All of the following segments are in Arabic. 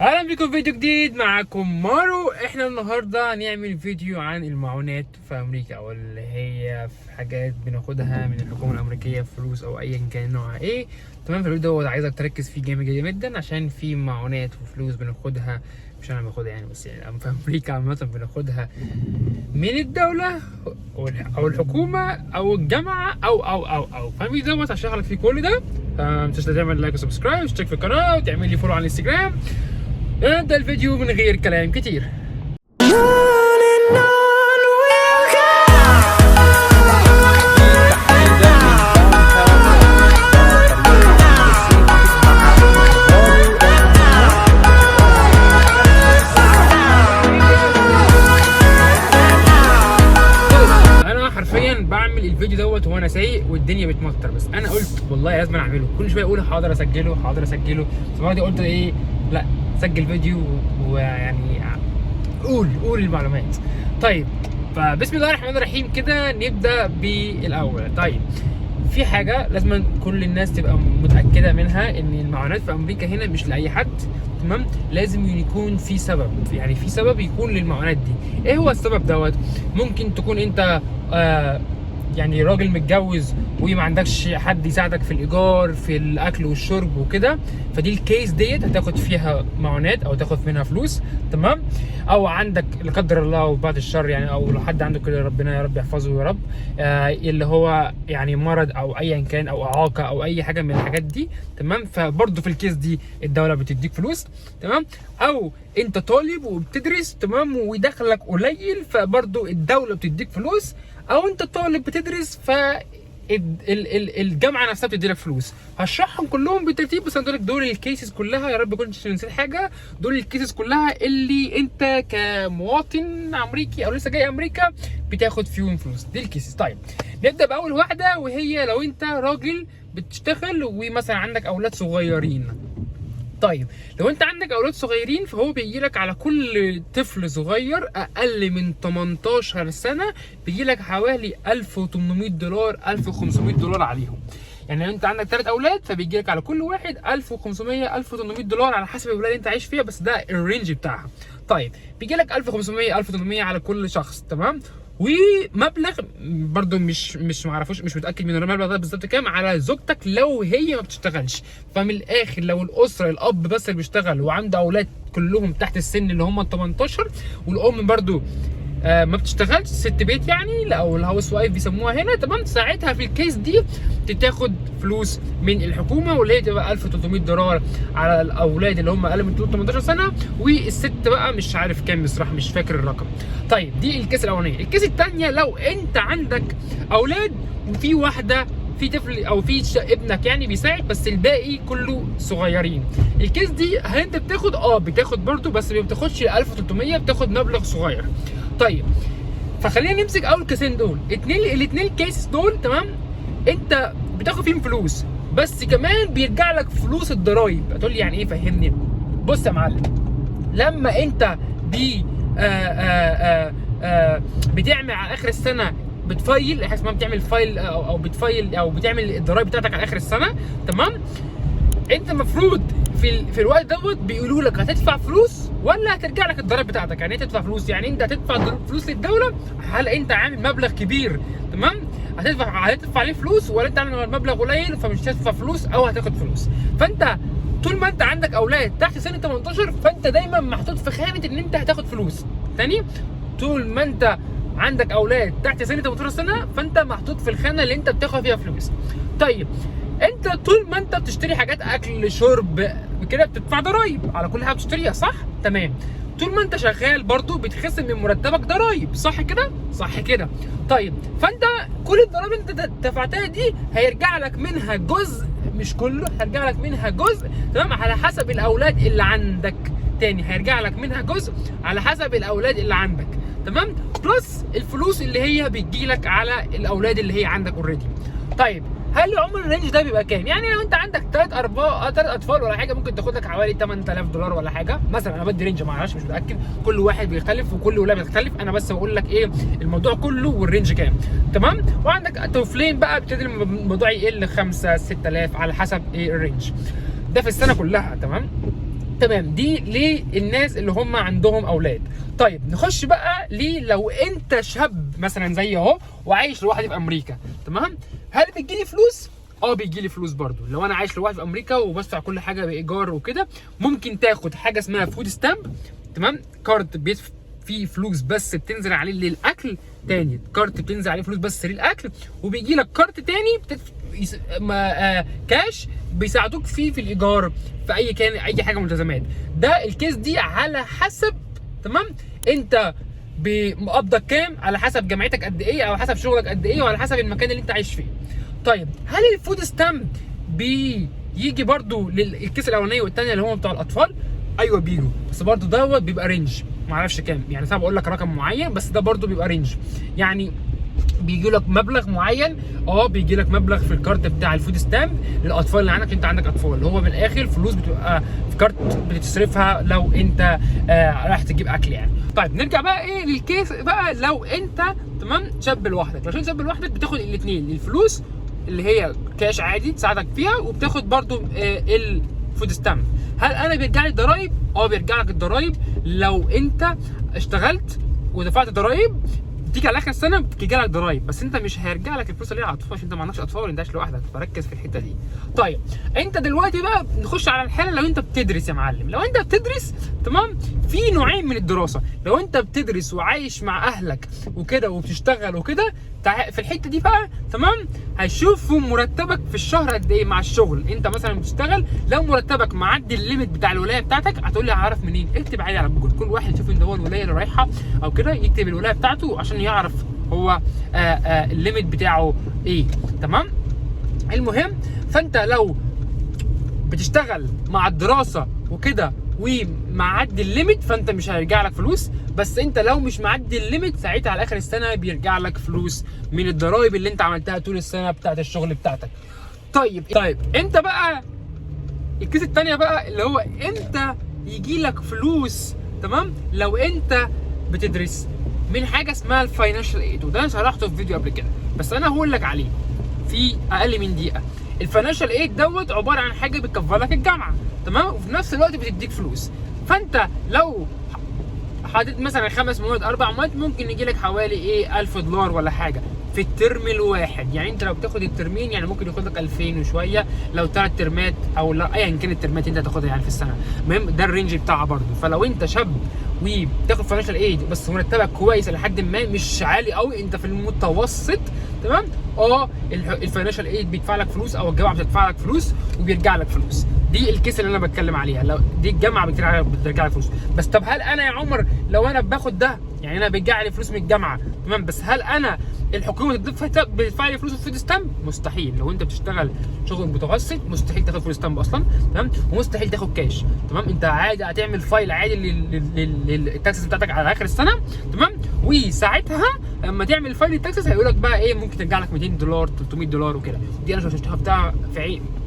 اهلا بكم في فيديو جديد. معاكم مارو. احنا النهارده هنعمل فيديو عن المعونات في امريكا، او اللي هي في حاجات بناخدها من الحكومه الامريكيه، فلوس او ايا كان نوعها ايه. تمام. في الفيديو ده عايزك تركز فيه جامد جدا، عشان في معونات وفلوس بناخدها، مش انا باخدها يعني، بس يعني في امريكا عامه بناخدها من الدوله او الحكومه او الجامعه او فالفيديو دوت هشرح لك فيه كل ده. ما تنساش تعمل لايك وسبسكرايب وتشترك في القناه وتعمل لي فولو على الانستجرام. نبدأ الفيديو من غير كلام كتير. انا حرفيا بعمل الفيديو دوت وانا سايق والدنيا بتمطر، بس انا قلت والله لازم اعمله. كل شويه اقول حاضر اسجله حاضر اسجله، بس بعد قلت ايه، لا سجل فيديو ويعني قول المعلومات. طيب، فبسم الله الرحمن الرحيم كده نبدا بالاول. طيب، في حاجه لازم كل الناس تبقى متاكده منها، ان المعونات في امريكا هنا مش لاي حد. تمام. لازم يكون في سبب، يعني في سبب يكون للمعونات دي. ايه هو السبب دوت؟ ممكن تكون انت يعني راجل متجوز وما عندكش حد يساعدك في الايجار في الاكل والشرب وكده، فدي الكيس ديت هتاخد فيها معونات او تاخد منها فلوس. تمام. او عندك لا قدر الله وبعد الشر يعني، او لو حد عنده كده ربنا يا رب يحفظه يا رب، اللي هو يعني مرض او ايا كان او اعاقه او اي حاجه من الحاجات دي. تمام. فبرضه في الكيس دي الدوله بتديك فلوس. تمام. او انت طالب وبتدرس، تمام، ودخلك قليل، فبرضه الدوله بتديك فلوس. او انت طالب بتدرس ف الجامعه نفسها بتدي لك فلوس. هشرحهم كلهم بالترتيب، بس انا دول الكيسز كلها، يا رب كنتش نسيت حاجه. دول الكيسز كلها اللي انت كمواطن امريكي او لسه جاي امريكا بتاخد فيهم فلوس. دي الكيسز. طيب، نبدا باول واحده، وهي لو انت راجل بتشتغل ومثلا عندك اولاد صغيرين. طيب، لو انت عندك اولاد صغيرين فهو بيجي لك على كل طفل صغير اقل من 18 سنه بيجي لك حوالي $1800 $1500 عليهم. يعني لو انت عندك 3 اولاد فبيجي لك على كل واحد $1500 $1800 على حسب الولايه اللي انت عايش فيها، بس ده الرينج بتاعها. طيب، بيجي لك 1500 1800 على كل شخص. تمام. ومبلغ برضو مش معرفوش، مش متاكد من المبلغ ده بالظبط كام على زوجتك لو هي ما بتشتغلش. فمن الاخر لو الاسره الاب بس اللي بيشتغل وعنده اولاد كلهم تحت السن اللي هم 18، والام برضو ما بتشتغلش، ست بيت يعني، او الهاوس وايف بيسموها هنا. تمام. ساعتها في الكيس دي تاخد فلوس من الحكومه، واللي هي تبقى $1300 على الاولاد اللي هم اقل من 18 سنه، والست بقى مش عارف كام بصراحه، مش فاكر الرقم. طيب، دي الكيس الاولانيه. الكيس الثانيه، لو انت عندك اولاد وفي واحده في طفل او في ابنك يعني بيساعد، بس الباقي كله صغيرين. الكيس دي هل انت بتاخد برضو، بس ما بتاخدش 1300، بتاخد مبلغ صغير. طيب، فخلينا نمسك اول كيسين دول. الاثنين كيسز دول. تمام. انت بتاخد فيهم فلوس، بس كمان بيرجع لك فلوس الضرايب. هتقول لي يعني ايه؟ فهمني. بص يا معلم، لما انت بتعمل على اخر السنه، بتفايل حاجه اسمها بتعمل فايل او بتفايل او بتعمل الضرايب بتاعتك على اخر السنه. تمام. انت المفروض في الوقت دوت بيقولوا لك هتدفع فلوس ولا هترجع لك الضرايب بتاعتك. يعني ايه تدفع فلوس؟ يعني انت هتدفع فلوس للدوله، هل انت عامل مبلغ كبير؟ تمام. هتدفع عليه فلوس، ولا انت عامل مبلغ قليل فمش هتدفع فلوس او هتاخد فلوس. فانت طول ما انت عندك اولاد تحت سن 18 فانت دايما محطوط في خانه ان انت هتاخد فلوس. تاني، طول ما انت عندك اولاد تحت سن 18 سنه فانت محطوط في الخانه اللي انت بتاخد فيها فلوس. طيب، انت طول ما انت بتشتري حاجات اكل شرب كده بتدفع ضرايب على كل حاجه بتشتريها، صح؟ تمام. طول ما انت شغال برضو بتخصم من مرتبك ضرايب، صح كده؟ صح كده. طيب، فانت كل الضرايب اللي انت دفعتها دي هيرجع لك منها جزء، مش كله، هيرجع لك منها جزء. تمام. على حسب الاولاد اللي عندك. تاني، هيرجع لك منها جزء على حسب الاولاد اللي عندك. تمام. بلس الفلوس اللي هي بتجيلك على الاولاد اللي هي عندك اوريدي. طيب، هل عمر الرينج ده بيبقى كام؟ يعني لو انت عندك 3 اطفال ولا حاجه ممكن تاخد لك حوالي $8000 ولا حاجه مثلا. انا بدي رينج، ما اعرفش، مش متاكد، كل واحد بيختلف وكل ولايه بتختلف. انا بس بقول لك ايه الموضوع كله والرينج كام. تمام. وعندك طفلين بقى بتبتدي الموضوع يقل 5 6000 على حسب ايه الرينج ده في السنه كلها. تمام. تمام. دي للناس اللي هم عندهم اولاد. طيب نخش بقى لو انت شاب مثلا زي اهو وعايش لوحدي في امريكا، تمام، هل بتجيلي فلوس؟ بيجيلي فلوس برضو. لو انا عايش لوحدي في امريكا وبدفع كل حاجه بايجار وكده، ممكن تاخد حاجه اسمها فود ستامب، تمام، كارد فيه فلوس بس بتنزل عليه للاكل، تاني كارت بتنزل عليه فلوس بس للاكل، وبيجي لك كارت تاني كاش بيساعدوك فيه في الايجار، في اي حاجه ملتزمات. ده الكيس دي على حسب، تمام، انت بمقبضك كام، على حسب جامعتك قد ايه، او حسب شغلك قد ايه، وعلى حسب المكان اللي انت عايش فيه. طيب هل الفود ستامب بيجي برضو للكيس الاولانيه والثانيه اللي هم بتوع الاطفال؟ ايوه بيجوا، بس برضو دوت بيبقى رينج، ما اعرفش كام يعني، صعب اقول لك رقم معين، بس ده برضو بيبقى رينج يعني. بيجي لك مبلغ معين، بيجي لك مبلغ في الكارت بتاع الفود ستامب للاطفال اللي عندك، انت عندك اطفال، اللي هو من الاخر فلوس بتبقى في كارت بتصرفها لو انت رايح تجيب اكل يعني. طيب نرجع بقى للكيس بقى، لو انت تمام شاب لوحدك. لو شاب لوحدك بتاخد الاثنين، الفلوس اللي هي كاش عادي تساعدك فيها، وبتاخد برضو الفود ستامب. هل انا بيرجع لي الضرايب؟ بيرجع لك الضرايب لو انت اشتغلت ودفعت ضرايب، تيجي على اخر السنه بتيجي لك ضرايب، بس انت مش هيرجع لك الفلوس اللي هي على الاطفال عشان انت ما عندكش اطفال وانت عايش لوحدك، فركز في الحته دي. طيب انت دلوقتي بقى نخش على الحاله لو انت بتدرس يا معلم. لو انت بتدرس، تمام، في نوعين من الدراسه. لو انت بتدرس وعايش مع اهلك وكده وبتشتغل وكده، في الحته دي بقى، تمام، هيشوفوا مرتبك في الشهر قد ايه مع الشغل. انت مثلا بتشتغل، لو مرتبك معدي الليميت بتاع الولايه بتاعتك، هتقول لي هعرف منين؟ اكتب عادي على جوجل، كل واحد يشوف ان هو الولايه اللي رايحه او كده يكتب الولايه بتاعته عشان يعرف هو الليميت بتاعه ايه، تمام. المهم، فانت لو بتشتغل مع الدراسه وكده ومعدي الليميت، فانت مش هيرجع لك فلوس. بس انت لو مش معدي الليميت، ساعتها على اخر السنه بيرجع لك فلوس من الضرايب اللي انت عملتها طول السنه بتاعت الشغل بتاعتك. طيب انت بقى الكيس الثانيه بقى اللي هو انت يجي لك فلوس، تمام، لو انت بتدرس من حاجه اسمها الفاينانشال ايد، وده انا شرحته في فيديو قبل كده، بس انا هقول لك عليه في اقل من دقيقه. الفاينانشال ايد دوت عباره عن حاجه بتكفلك الجامعه، تمام، وفي نفس الوقت بتديك فلوس. فانت لو حطيت مثلا 5 مواد 4 مواد، ممكن يجي لك حوالي $1000 ولا حاجه في الترم الواحد. يعني انت لو بتاخد الترمين يعني ممكن ياخد لك 2000 وشويه، لو 3 ترمات او لا ايا كان الترمات انت هتاخدها يعني في السنه. المهم ده الرينج بتاعها برضه. فلو انت شاب وبتاخد فاينانشال ايد بس مرتبك كويس لحد ما، مش عالي قوي، انت في المتوسط، تمام، الفاينانشال ايد بيدفع لك فلوس او الجامعه بتدفع لك فلوس وبيرجع لك فلوس. دي الكيس اللي انا بتكلم عليها، لو دي الجامعه بترجع لك فلوس. بس طب هل انا يا عمر لو انا باخد ده، يعني انا بيرجع لي فلوس من الجامعه، تمام، بس هل انا الحكومه بتدفع لي فلوس في فود ستامب؟ مستحيل. لو انت بتشتغل شغل متوسط مستحيل تاخد فود ستامب اصلا، تمام، ومستحيل تاخد كاش، تمام. انت عادي هتعمل فايل عادي للتاكسس بتاعتك على اخر السنه، تمام، وساعتها لما تعمل فايل التاكسس هيقول لك بقى ايه، ممكن ترجع لك $200 $300 وكده. دي انا شفتها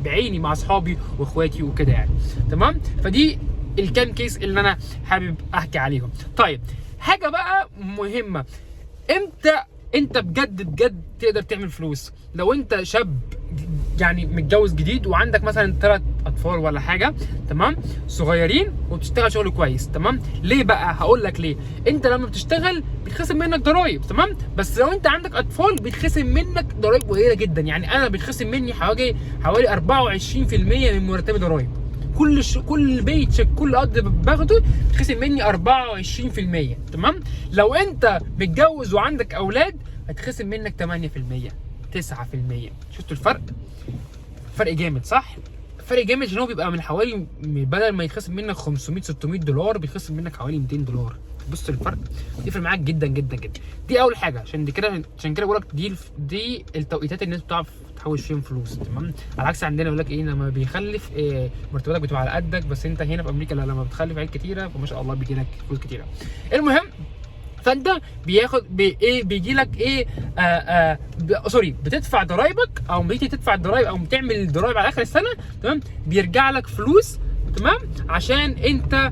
بعيني مع اصحابي واخواتي وكده يعني، تمام. فدي الكام كيس اللي انا حابب احكي عليهم. طيب حاجه بقى مهمه، امتى انت بجد تقدر تعمل فلوس؟ لو انت شاب يعني متجوز جديد وعندك مثلا 3 اطفال ولا حاجه، تمام، صغيرين، وبتشتغل شغل كويس، تمام. ليه بقى؟ هقول لك ليه. انت لما بتشتغل بيتخصم منك ضرايب، تمام، بس لو انت عندك اطفال بيتخصم منك ضرايب قليله جدا. يعني انا بيتخصم مني حوالي 24% من مرتبي ضرايب. كل بيت كل قد باخده بيتخصم مني 24%، تمام. لو انت متجوز وعندك اولاد هتخصم منك 8%، 9%. شفتوا الفرق؟ فرق جامد، صح؟ فرق جامد، عشان هو بيبقى من حوالي، بدل ما يتخصم منك $500 $600 بيتخصم منك حوالي $200. بص الفرق يفرق معاك جدا جدا جدا. دي اول حاجه، عشان كده بقول لك دي التوقيتات اللي الناس بتعرف تحوش فيهم فلوس، تمام. على عكس عندنا يقول لك ايه، لما بيخلف مرتباتك بتبقى على قدك، بس انت هنا في امريكا لما بتخلف عيال كتيره فما شاء الله بيجي لك فلوس كتيره. المهم، فانت بيجي لك بتدفع ضرايبك، او بتيجي تدفع الضرايب او بتعمل الضرايب على اخر السنه، تمام، بيرجع لك فلوس، تمام، عشان انت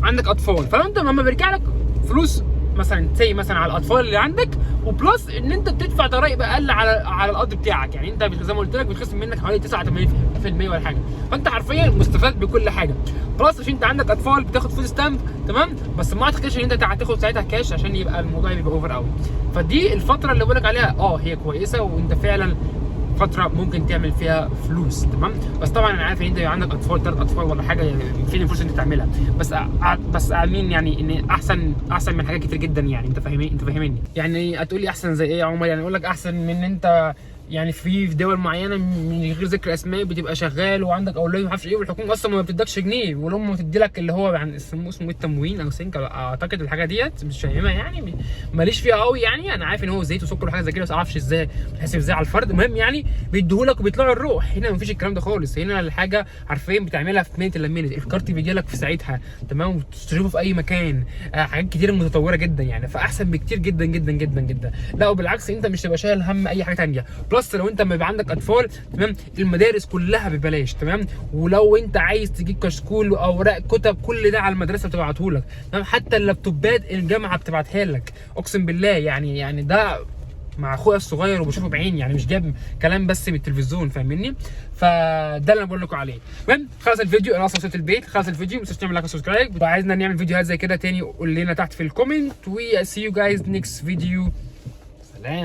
عندك اطفال. فانت لما بيرجع لك فلوس مثلا زي مثلا على الاطفال اللي عندك، وبلس ان انت بتدفع ضرائب اقل على القرض بتاعك. يعني انت زي ما قلت لك بتخصم منك حوالي 89% ولا حاجه، فانت حرفيا مستفاد بكل حاجه. بلس عشان انت عندك اطفال بتاخد فود ستامب تمام، بس ما اعتقدش ان انت هتاخد ساعتها كاش عشان يبقى الموضوع يبقى اوفر قوي. فدي الفتره اللي بقول لك عليها هي كويسه، وانت فعلا فتره ممكن تعمل فيها فلوس تمام. بس طبعا انا عارف ان انت عندك اطفال 3 اطفال ولا حاجه، يعني فين الفلوس اللي انت تعملها، بس امين يعني ان احسن من حاجات كتير جدا. يعني انت فاهمني يعني هتقول لي احسن زي ايه يا عمر؟ يعني اقول لك احسن من ان انت يعني في دول معينه من غير ذكر اسماء بتبقى شغال وعندك اولويه ما اعرفش ايه، والحكومه اصلا ما بتدكش جنيه، والام بتدي لك اللي هو يعني اسمه التموين او سنك اعتقد الحاجه ديت، مش فاهمها يعني ماليش فيها قوي. يعني انا عارف ان هو زيت وسكر وحاجه زي كده، بس ما اعرفش ازاي بتحسب ازاي على الفرد. المهم يعني بيديهولك وبيطلعوا الروح. هنا مفيش الكلام ده خالص، هنا الحاجه حرفيا بتعملها في مينت الا مينت، الكارت بيجي لك في ساعتها تمام، وتصرفه في اي مكان. حاجات كتير متطوره جدا يعني، فاحسن بكتير جدا جدا جدا جدا. لا وبالعكس انت مش تبقى شايل هم اي حاجه ثانيه. بلس لو انت ما يبقى عندك اطفال تمام، المدارس كلها ببلاش تمام، ولو انت عايز تجيب كشكول واوراق كتب كل ده على المدرسه بتبعته لك تمام، حتى اللابتوبات الجامعه بتبعتها لك اقسم بالله. يعني ده مع اخويا الصغير وبشوفه بعيني، يعني مش جايب كلام بس من التلفزيون فاهمني. فده اللي انا بقول لكم عليه. المهم خلص الفيديو، انا اصلا وصلت البيت، خلص الفيديو ما تنساش تعمل لايك وسبسكرايب. وعايزنا نعمل فيديوهات زي كده تاني قول لنا تحت في الكومنت. وي سي يو جايز نيكست فيديو.